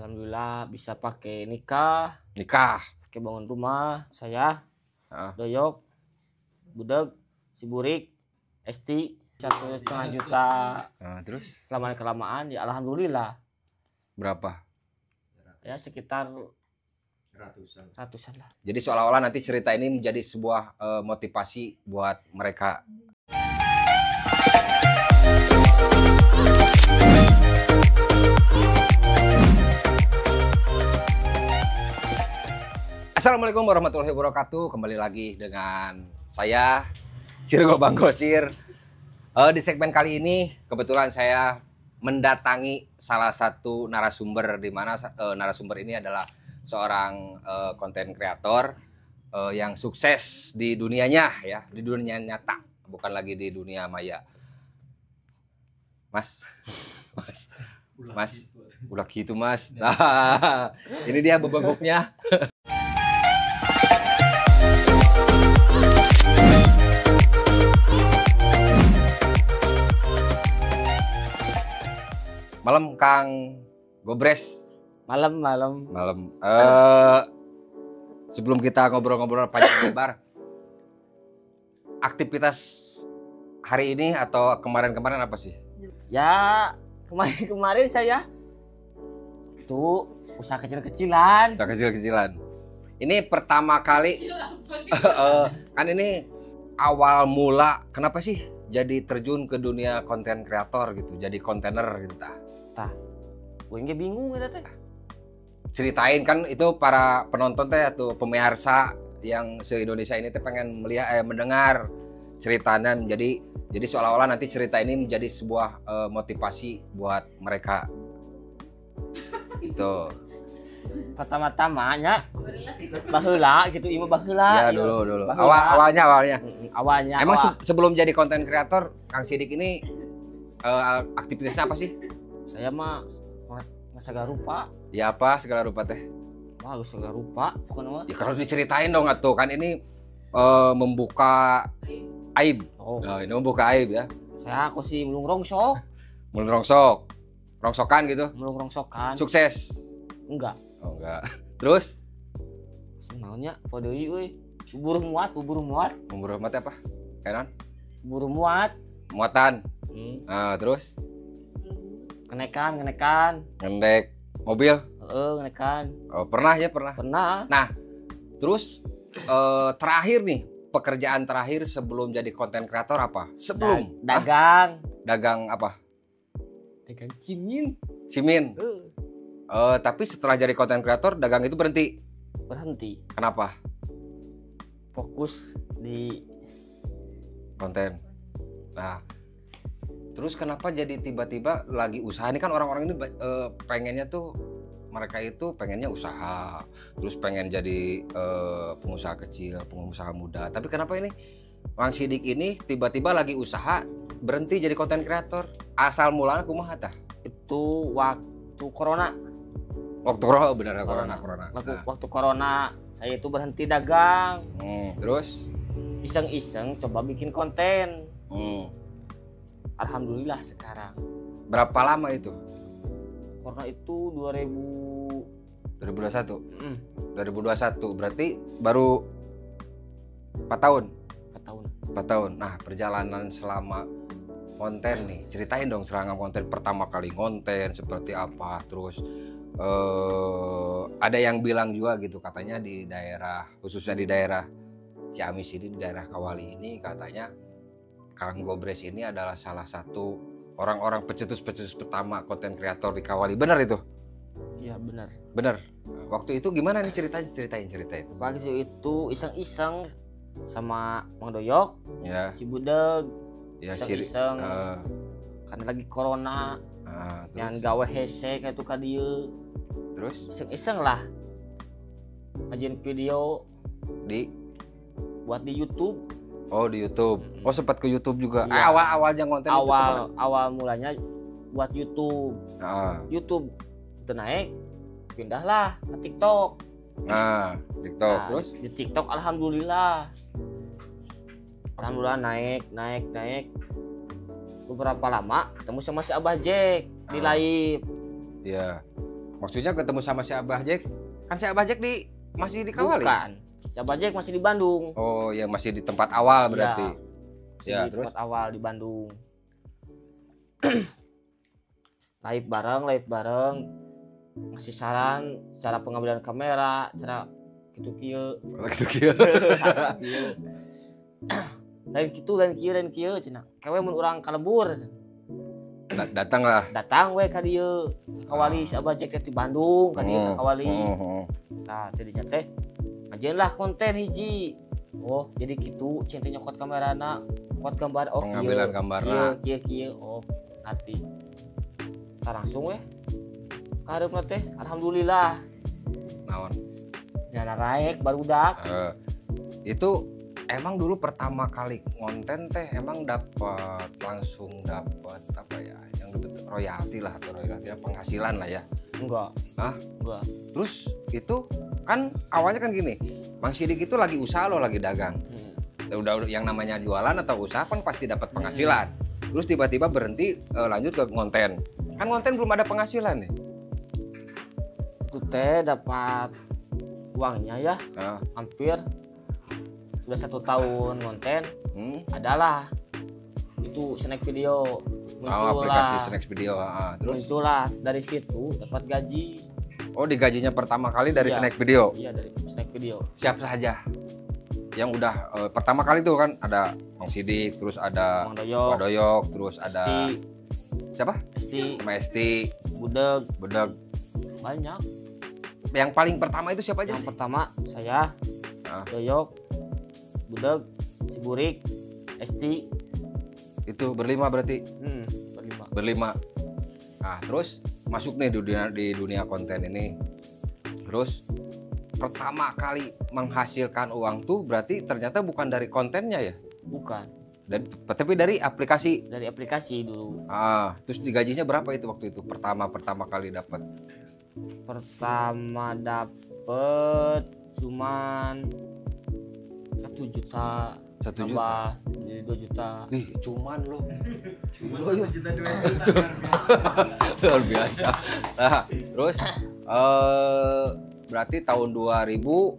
Alhamdulillah bisa pakai nikah, pakai bangun rumah. Saya Doyok, Budeg, Siburik, Esti 1,5 juta. Terus Kelamaan ya alhamdulillah. berapa? Ya sekitar ratusan lah. Jadi seolah-olah nanti cerita ini menjadi sebuah motivasi buat mereka. Assalamualaikum warahmatullahi wabarakatuh. Kembali lagi dengan saya Sirgo Bang Gosir. Di segmen kali ini kebetulan saya mendatangi salah satu narasumber, di mana narasumber ini adalah seorang konten kreator yang sukses di dunianya, ya, di dunia nyata, bukan lagi di dunia maya. Mas, udah gitu mas. Nah, ini dia bebeguknya. Malam Kang Gobres. Malam. Sebelum kita ngobrol-ngobrol panjang lebar, aktivitas hari ini atau kemarin-kemarin apa sih? Ya kemarin saya tuh usaha kecil-kecilan. Usaha kecil-kecilan. Ini pertama kali kan ini awal mula kenapa sih jadi terjun ke dunia konten kreator gitu, jadi kontener gitu Gue nggak bingung gitu teh. Ceritain, kan itu para penonton teh atau pemirsa yang se-Indonesia ini teh pengen melihat mendengar ceritanya, jadi seolah-olah nanti cerita ini menjadi sebuah motivasi buat mereka. Itu Pertama-tamanya baheula gitu, ieu baheula. ya dulu awalnya emang sebelum jadi konten kreator Kang Sidik ini aktivitasnya apa sih? Saya mah segala rupa. Ya apa segala rupa teh? Wah, segala rupa bukan mah. Ya harus diceritain dong atuh, kan ini membuka aib. Nah, ini membuka aib ya. Aku sih mulung rongsok. Mulung rongsokan gitu. Mulung rongsokan. Sukses? Enggak. Oh enggak. Terus? Sebenarnya pada euy. Bubur muat. Bubur muat apa? Kenan? Bubur muat. Muatan. Nah, terus? Kenekan. Ngendek mobil? Kenekan. Oh, pernah. Nah, terus terakhir nih, pekerjaan terakhir sebelum jadi konten kreator apa? Sebelum? Dagang. Dagang apa? Dagang cimin. Tapi setelah jadi konten kreator, dagang itu berhenti? Kenapa? Fokus di konten. Nah, terus kenapa jadi tiba-tiba lagi usaha? Ini kan orang-orang ini pengennya tuh, mereka itu pengennya usaha, terus pengen jadi pengusaha kecil, pengusaha muda. Tapi kenapa ini Bang Sidik ini tiba-tiba lagi usaha berhenti jadi konten kreator? Asal mulanya kumaha tah? Itu waktu corona. Corona. Waktu corona saya itu berhenti dagang. Terus iseng-iseng coba bikin konten. Alhamdulillah sekarang. Berapa lama itu? Corona itu 2021. 2021 berarti baru 4 tahun. 4 tahun. Nah, perjalanan selama konten nih, ceritain dong serangkaian konten, pertama kali konten seperti apa, terus ada yang bilang juga gitu, katanya di daerah, khususnya di daerah Ciamis ini, di daerah Kawali ini, katanya Kang Gobres ini adalah salah satu orang-orang pecetus pertama konten kreator di Kawali. Benar itu? Iya, benar. Waktu itu gimana nih ceritain. Waktu itu iseng-iseng sama Mang Doyok, ya, si Budeg, ya, iseng-iseng karena lagi corona, yang gawe hese kayak itu ka dieu. Terus iseng-iseng lah ngajiin video buat di YouTube. Oh, di YouTube. Oh, sempat ke YouTube juga. Ya. Awalnya konten awal mulanya buat YouTube. YouTube itu naik, pindahlah ke TikTok. TikTok. Terus di TikTok alhamdulillah naik. Beberapa lama ketemu sama si Abah Jack di live. Iya. Maksudnya ketemu sama si Abah Jack? Kan si Abah Jack masih di Kawali? Bukan. Si Abah Jack masih di Bandung. Oh, ya masih di tempat awal berarti. Ya, terus tempat awal di Bandung. live bareng. Ngasih saran cara pengambilan kamera, cara gitu kieu. Lain kieu cenah. Kewe mun urang kalebur. Datang we ka dieu. Kawali si Abah Jack di Bandung ka dieu ka Kawali. Nah, tadinya teh ngajeun lah konten hiji. Oh, jadi gitu cinta nyokot kamerana, kuat gambar pengambilan gambarna. Kieu. Oh, nanti. Nah, langsung we. Kareupna teh alhamdulillah. Naon? Nyana raek barudak. Itu emang dulu pertama kali ngonten teh emang langsung dapat apa ya? Yang royalti lah atau royalti penghasilan lah ya. Enggak. Hah? Enggak. Terus itu kan awalnya kan gini, Mang Sidik itu lagi usaha loh, lagi dagang. Udah yang namanya jualan atau usaha kan pasti dapat penghasilan. Terus tiba-tiba berhenti lanjut ke ngonten. Kan ngonten belum ada penghasilan nih. Itu teh dapat uangnya ya. Hampir sudah 1 tahun ngonten. Adalah itu snack video. Aplikasi snack video. Terus muncullah dari situ dapat gaji. Oh, digajinya pertama kali dari snack video? Iya, dari snack video. Siapa saja yang udah pertama kali tuh kan ada Mang Sidik, terus ada Mang Doyok, terus ada siapa? Esti, Budeg. Banyak. Yang paling pertama itu siapa aja? Yang pertama saya, Doyok, Budeg, si Burik, Esti. Itu berlima berarti? Berlima. Nah, terus masuk nih di dunia konten ini. Terus pertama kali menghasilkan uang tuh berarti ternyata bukan dari kontennya ya? Bukan. Tapi dari aplikasi. Dari aplikasi dulu. Terus digajinya berapa itu waktu itu? Pertama kali dapat. Pertama dapat cuman 1 juta. 1 juta. Jadi 2 juta. Ih, cuman loh. Cuman 2 juta doang. Luar biasa. Nah, terus berarti tahun 2001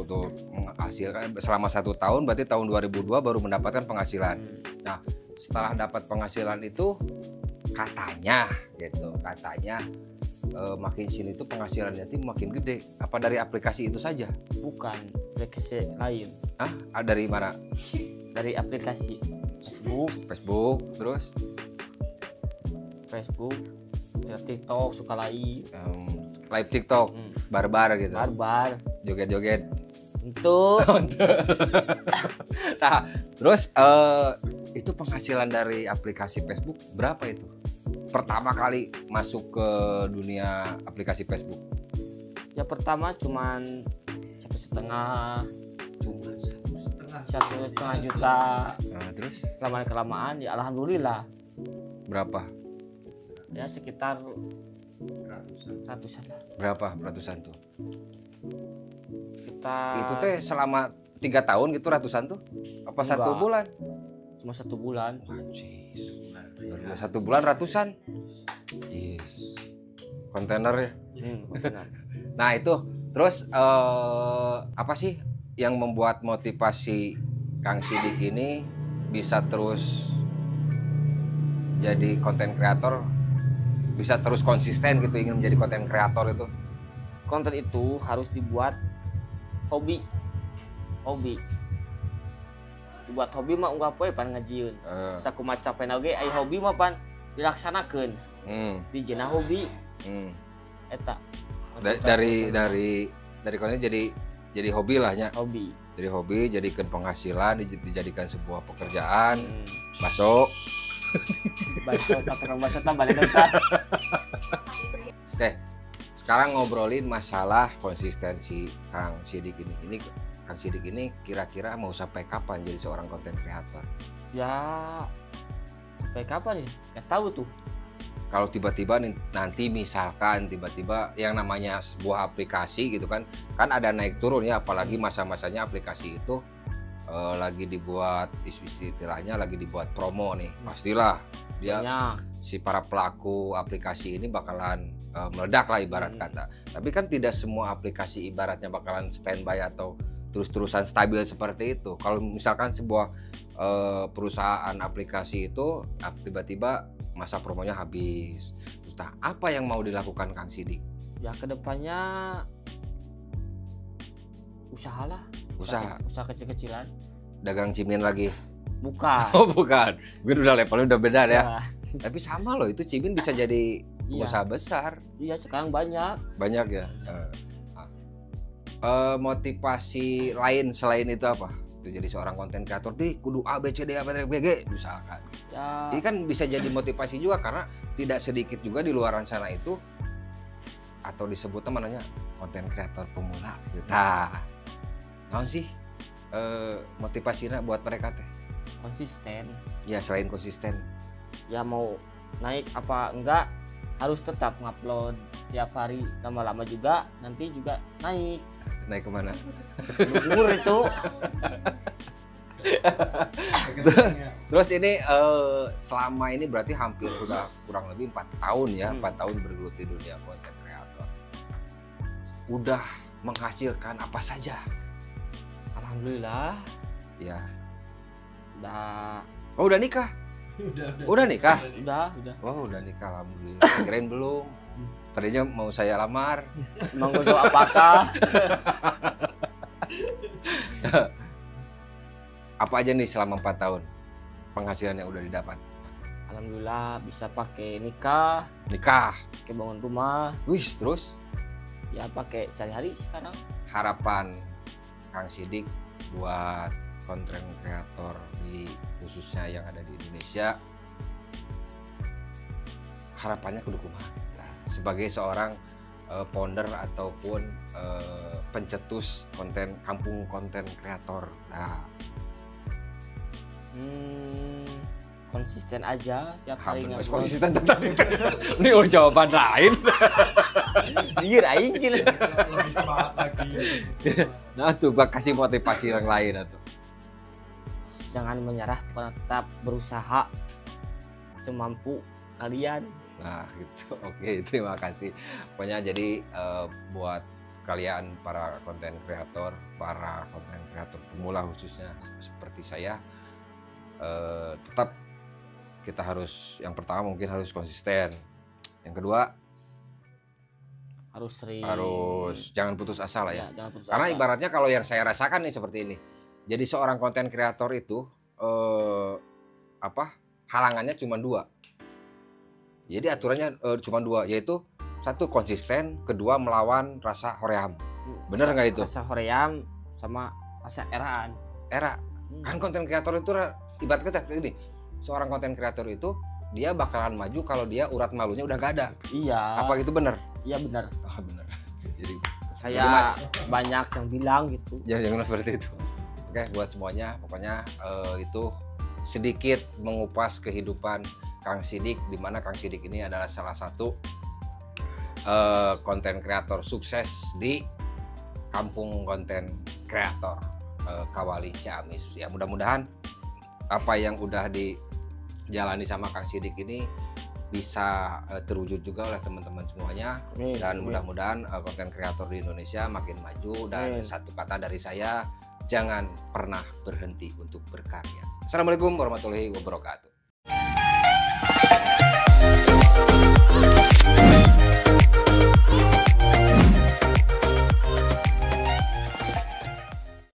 tuh menghasilkan selama 1 tahun, berarti tahun 2002 baru mendapatkan penghasilan. Nah, setelah dapat penghasilan itu katanya makin sini tuh penghasilannya tuh makin gede. Apa dari aplikasi itu saja? Bukan, aplikasi lain. Dari mana? Dari aplikasi Facebook, terus Facebook, TikTok suka live TikTok, barbar gitu. Barbar, joget-joget. Untuk. Nah, terus itu penghasilan dari aplikasi Facebook berapa itu? Pertama kali masuk ke dunia aplikasi Facebook. Ya pertama cuman 1,5 juta. Nah, terus kelamaan ya alhamdulillah. Berapa? Ya sekitar ratusan. Berapa ratusan tuh? Itu teh selama 3 tahun gitu ratusan tuh? Apa enggak, 1 bulan? Cuma 1 bulan. Anjir. 1 bulan ratusan. Yes. Kontainer ya. Kontainer. Nah itu terus apa sih yang membuat motivasi Kang Sidik ini bisa terus jadi konten kreator, bisa terus konsisten gitu ingin menjadi konten kreator itu? Konten itu harus dibuat hobi. Dibuat hobi mah enggak poe pan ngajieun. Sakumaha capena oge aya hobi mah pan dilaksanakeun. Di jenah hobi. Eta. Dari konten jadi hobi lah nya. Hobi. Jadi hobi, jadikan penghasilan, dijadikan sebuah pekerjaan. Masuk. Baso tak balik dekat. Oke. Sekarang ngobrolin masalah konsistensi Kang Sidik ini. Ini Kang Sidik ini kira-kira mau sampai kapan jadi seorang konten kreator? Ya sampai kapan ya? Nggak tahu tuh. Kalau tiba-tiba nanti misalkan tiba-tiba yang namanya sebuah aplikasi gitu kan ada naik turun ya, apalagi masa-masanya aplikasi itu lagi dibuat istilahnya lagi dibuat promo nih, pastilah dia banyak. si para pelaku aplikasi ini bakalan meledak lah ibarat kata. Tapi kan tidak semua aplikasi ibaratnya bakalan standby atau terus-terusan stabil seperti itu. Kalau misalkan sebuah perusahaan aplikasi itu tiba-tiba masa promonya habis, terus apa yang mau dilakukan Kang Sidik? Ya kedepannya usahalah. Usaha kecil-kecilan. Dagang cimin lagi? Bukan. Oh bukan, mungkin udah levelnya udah beda ya. Wah, Tapi sama loh, itu cimin bisa jadi iya. usaha besar. Iya sekarang banyak. Banyak ya. Motivasi lain selain itu apa? Itu jadi seorang konten kreator di kudu A B C D A B G misalkan. Ya Ini kan bisa jadi motivasi juga karena tidak sedikit juga di luaran sana itu atau disebut namanya konten kreator pemula. Nah, naon sih motivasinya buat mereka teh? konsisten. Ya selain konsisten. Ya mau naik apa enggak harus tetap ngupload tiap hari, lama-lama juga nanti juga naik. Naik kemana? Umur itu. Terus ini selama ini berarti hampir udah kurang lebih 4 tahun ya, 4 tahun bergelut di dunia konten kreator. Udah menghasilkan apa saja? Alhamdulillah Ya. udah Oh udah nikah? Udah nikah? udah. Oh udah nikah, alhamdulillah. Kirain belum. Tadinya mau saya lamar. Emang gue apakah? Apa aja nih selama 4 tahun penghasilan yang udah didapat? Alhamdulillah bisa pakai nikah, Nikah. pakai bangun rumah, Wih, terus ya pakai sehari-hari sekarang. harapan Kang Sidik buat konten kreator di khususnya yang ada di Indonesia, harapannya kudu kumaha kita sebagai seorang founder ataupun pencetus kampung konten kreator. Nah, Konsisten aja tiap hari bener, ngupload. konsisten tadi. Ini jawaban lain. Iya aing gila. Lebih semangat lagi. Nah, tuh kasih motivasi yang lain atau. Jangan menyerah, pokoknya tetap berusaha semampu kalian. Nah, gitu. Oke, terima kasih. Pokoknya jadi buat kalian para konten kreator pemula khususnya seperti saya, tetap kita harus, yang pertama mungkin harus konsisten. Yang kedua Harus sering. harus jangan putus asa lah ya. Jangan putus Karena asa. ibaratnya kalau yang saya rasakan nih seperti ini. Jadi seorang konten kreator itu halangannya cuma 2. Jadi aturannya cuma 2, yaitu 1 konsisten, kedua melawan rasa hoream. Bener nggak itu? Rasa hoream sama rasa eraan. Era kan konten kreator itu ibarat kata ini, seorang konten kreator itu dia bakalan maju kalau dia urat malunya udah gak ada. Iya. Apa gitu bener? Iya benar. Ah bener. Jadi Saya Mas, banyak yang bilang gitu. jangan seperti itu. Oke, buat semuanya, pokoknya itu sedikit mengupas kehidupan Kang Sidik, di mana Kang Sidik ini adalah salah satu konten kreator sukses di kampung konten kreator Kawali Ciamis. Ya mudah-mudahan apa yang udah dijalani sama Kang Sidik ini bisa terwujud juga oleh teman-teman semuanya. Amin. Dan mudah-mudahan konten kreator di Indonesia makin maju. Dan satu kata dari saya, jangan pernah berhenti untuk berkarya. Assalamualaikum warahmatullahi wabarakatuh.